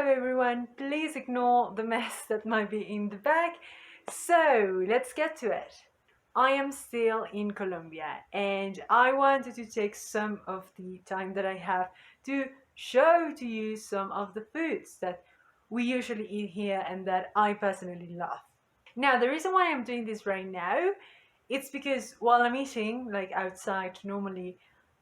Hello everyone, please ignore the mess that might be in the bag. So let's get to it. I am still in Colombia and I wanted to take some of the time that I have to show to you some of the foods that we usually eat here and that I personally love. Now the reason why I'm doing this right now, it's because while I'm eating like outside normally,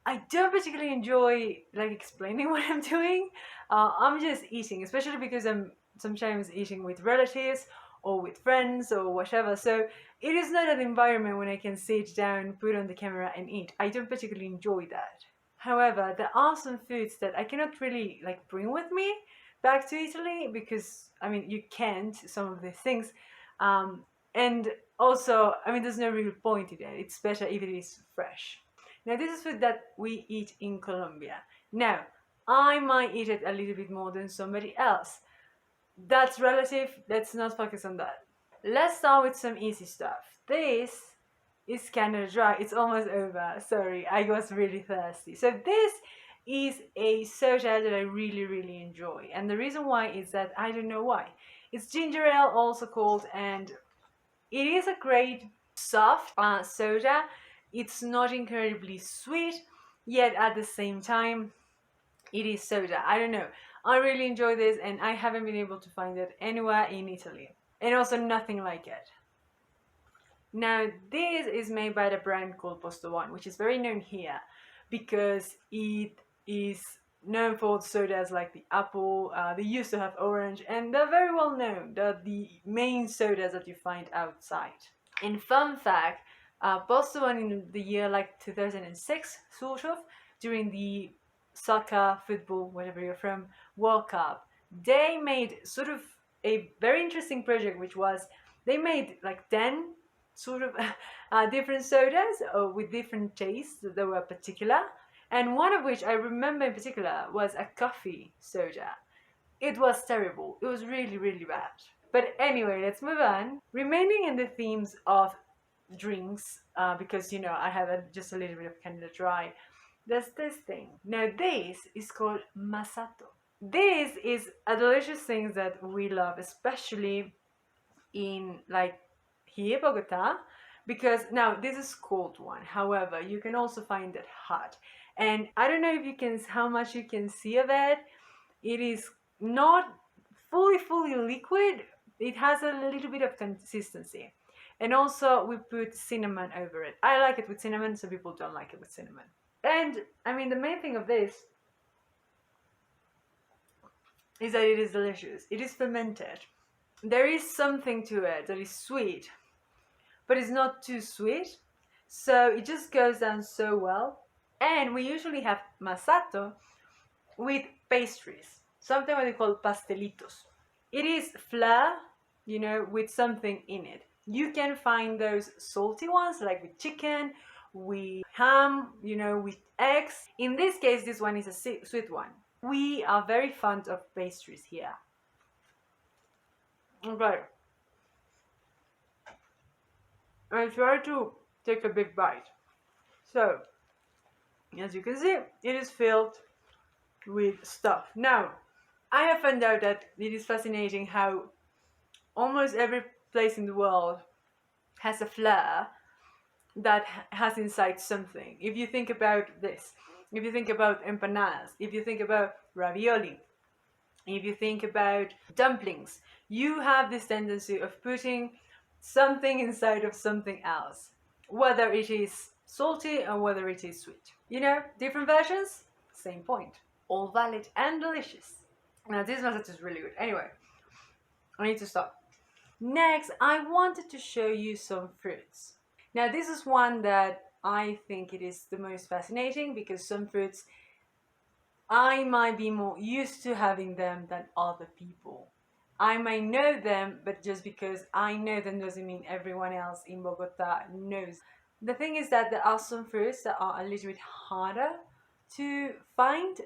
I don't particularly enjoy like explaining what I'm doing. I'm just eating, especially because I'm sometimes eating with relatives or with friends or whatever. So it is not an environment when I can sit down, put on the camera and eat. I don't particularly enjoy that. However, there are some foods that I cannot really like bring with me back to Italy because I mean you can't some of these things. And also, I mean, there's no real point in it. It's better if it is fresh. Now, this is food that we eat in Colombia. Now, I might eat it a little bit more than somebody else. That's relative. Let's not focus on that. Let's start with some easy stuff. This is kind of dry. It's almost over. Sorry, I was really thirsty. So this is a soda that I really enjoy. And the reason why is that I don't know why. It's ginger ale also called, and it is a great soft soda. It's not incredibly sweet, yet at the same time, it is soda. I don't know. I really enjoy this and I haven't been able to find it anywhere in Italy. And also nothing like it. Now, this is made by the brand called Posto One, which is very known here because it is known for sodas like the apple. They used to have orange, and they're very well known. They're the main sodas that you find outside. And fun fact, Posto One in the year like 2006, sort of, during the soccer, football, whatever you're from, World Cup, they made sort of a very interesting project, which was they made like 10 sort of different sodas with different tastes that were particular, and one of which I remember in particular was a coffee soda. It was terrible. It was really bad. But anyway, let's move on. Remaining in the themes of drinks, because you know I have just a little bit of Canada Dry. There's this thing. Now this is called Misato. This is a delicious thing that we love, especially in like here Bogota, because now this is cold one. However, you can also find it hot, and I don't know if you can how much you can see of it. It is not fully liquid. It has a little bit of consistency, and also we put cinnamon over it. I like it with cinnamon, so people don't like it with cinnamon. And I mean the main thing of this is that it is delicious. It is fermented. There is something to it that is sweet, but it's not too sweet, so it just goes down so well. And we usually have Misato with pastries, something what they call pastelitos. It is flour, you know, with something in it. You can find those salty ones like with chicken, with ham, you know, with eggs. In this case, this one is a sweet one. We are very fond of pastries here. Okay, I try to take a big bite. So, as you can see, it is filled with stuff. Now, I have found out that it is fascinating how almost every place in the world has a flair that has inside something. If you think about this, if you think about empanadas, if you think about ravioli, if you think about dumplings, you have this tendency of putting something inside of something else, whether it is salty or whether it is sweet. You know, different versions, same point. All valid and delicious. Now this message is really good. Anyway, I need to stop. Next, I wanted to show you some fruits. Now this is one that I think it is the most fascinating because some fruits I might be more used to having them than other people. I might know them, but just because I know them doesn't mean everyone else in Bogota knows. The thing is that there are some fruits that are a little bit harder to find,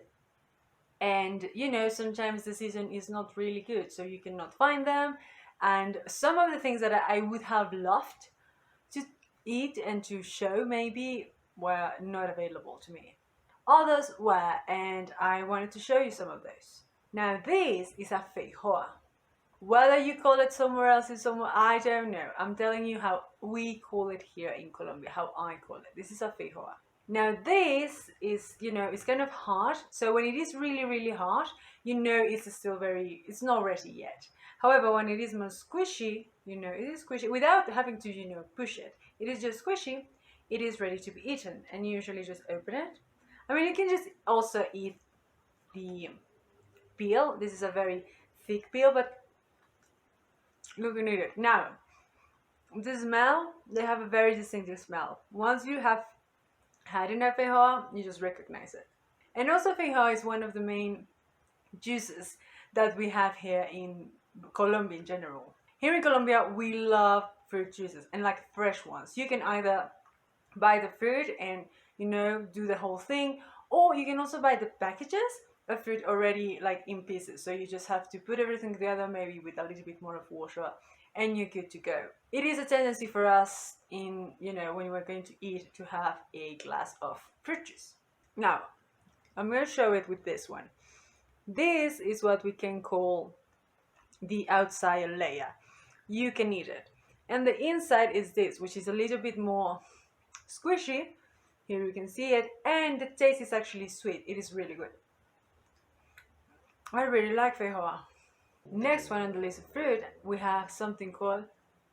and you know, sometimes the season is not really good, so you cannot find them. And some of the things that I would have loved to eat and to show maybe were not available to me. Others were, and I wanted to show you some of those. Now this is a feijoa. Whether you call it somewhere else in somewhere, I don't know. I'm telling you how we call it here in Colombia, how I call it. This is a feijoa. Now this is, it's kind of hard. So when it is really, really hard, it's still it's not ready yet. However, when it is more squishy, it is squishy without having to, push it. It is just squishy. It is ready to be eaten, and you usually just open it. I mean, you can just also eat the peel. This is a very thick peel, but look at it. Now, the smell, they have a very distinctive smell. Once you have had enough feijoa, you just recognize it. And also feijoa is one of the main juices that we have here in Colombia in general. Here in Colombia, we love fruit juices, and like fresh ones. You can either buy the fruit and, do the whole thing, or you can also buy the packages of fruit already like in pieces. So you just have to put everything together, maybe with a little bit more of water, and you're good to go. It is a tendency for us in, when we're going to eat, to have a glass of fruit juice. Now, I'm going to show it with this one. This is what we can call the outside layer. You can eat it. And the inside is this, which is a little bit more squishy. Here you can see it. And the taste is actually sweet. It is really good. I really like feijoa. Next one on the list of fruit, we have something called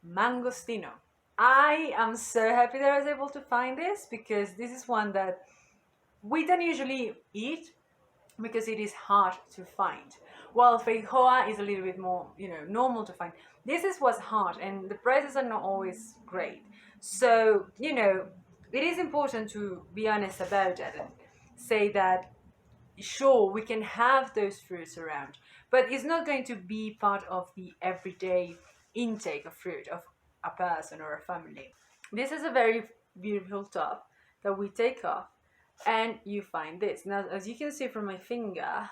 mangostino. I am so happy that I was able to find this, because this is one that we don't usually eat because it is hard to find. While feijoa is a little bit more, normal to find. This is what's hard, and the prices are not always great. So, it is important to be honest about it and say that, sure, we can have those fruits around, but it's not going to be part of the everyday intake of fruit of a person or a family. This is a very beautiful top that we take off, and you find this. Now, as you can see from my finger,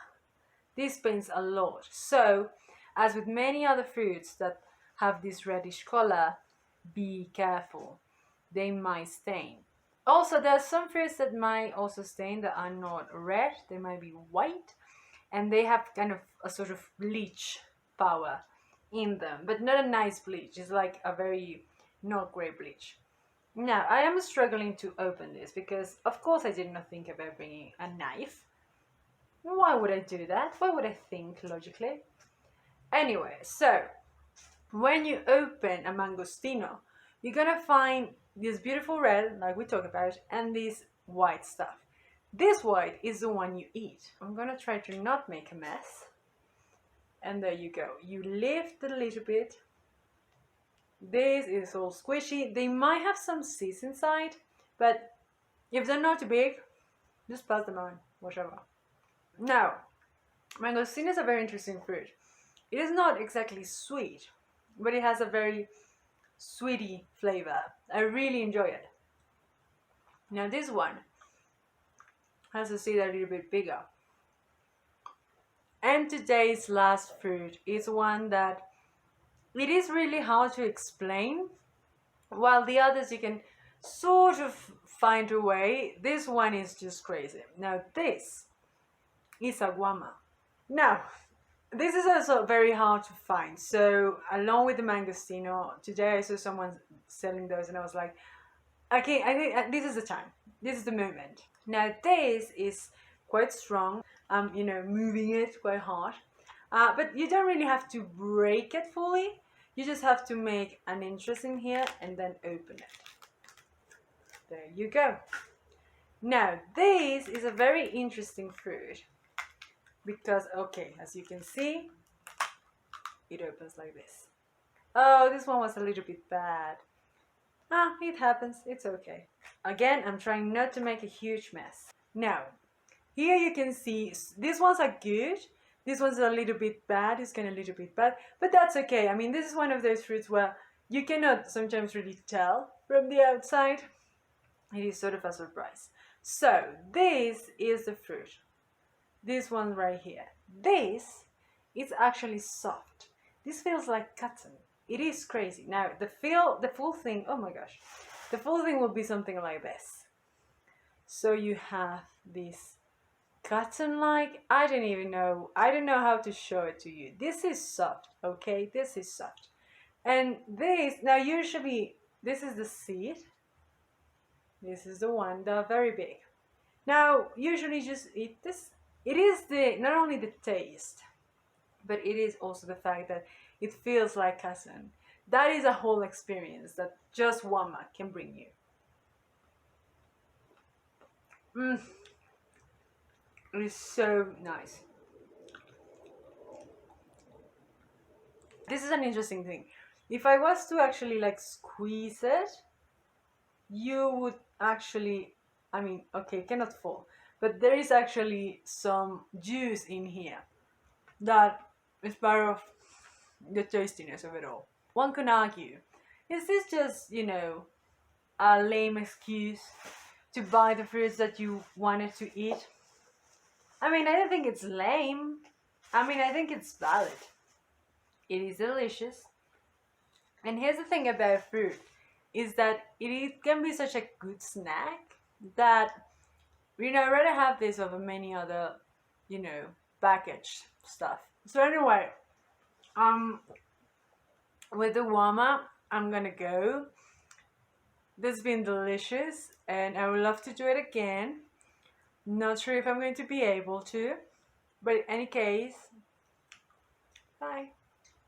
this pains a lot. So, as with many other fruits that have this reddish color, be careful. They might stain. Also, there are some fruits that might also stain that are not red. They might be white, and they have kind of a sort of bleach power in them, but not a nice bleach. It's like a very not great bleach. Now, I am struggling to open this because, of course, I did not think about bringing a knife. Why would I do that? Why would I think logically? Anyway, so when you open a mangostino, you're gonna find this beautiful red, like we talked about, and this white stuff. This white is the one you eat. I'm gonna try to not make a mess. And there you go. You lift a little bit. This is all squishy. They might have some seeds inside, but if they're not too big, just pass them on, whatever. Now, mangosteen is a very interesting fruit. It is not exactly sweet, but it has a very sweety flavor. I really enjoy it. Now this one has a seed a little bit bigger. And today's last fruit is one that it is really hard to explain. While the others you can sort of find a way, this one is just crazy. Now this is a guama. Now, this is also very hard to find. So along with the mangostino, today I saw someone selling those and I was like, okay, I think this is the time. This is the moment. Now this is quite strong. Moving it quite hard. But you don't really have to break it fully. You just have to make an interest in here and then open it. There you go. Now this is a very interesting fruit. Because, okay, as you can see, it opens like this. Oh, this one was a little bit bad. It happens. It's okay. Again, I'm trying not to make a huge mess. Now, here you can see, these ones are good. This one's a little bit bad. It's kind of a little bit bad. But that's okay. I mean, this is one of those fruits where you cannot sometimes really tell from the outside. It is sort of a surprise. So, this is the fruit. This one right here. This is actually soft. This feels like cotton. It is crazy. Now the full thing, oh my gosh. The full thing will be something like this. So you have this cotton-like. I don't even know. I don't know how to show it to you. This is soft, okay? This is soft. And this, now usually, this is the seed. This is the one, the very big. Now, usually just eat this. It is the, not only the taste, but it is also the fact that it feels like cotton. That is a whole experience that just Guama can bring you. It is so nice. This is an interesting thing. If I was to actually like squeeze it, you would actually, I mean, okay, cannot fall, but there is actually some juice in here that is part of the tastiness of it all. One can argue, is this just, you know, a lame excuse to buy the fruits that you wanted to eat? I mean, I don't think it's lame. I mean, I think it's valid. It is delicious. And here's the thing about fruit, is that it can be such a good snack that, you know, I'd rather have this over many other, you know, packaged stuff. So anyway, with the Guama, I'm gonna go. This has been delicious, and I would love to do it again. Not sure if I'm going to be able to, but in any case, bye.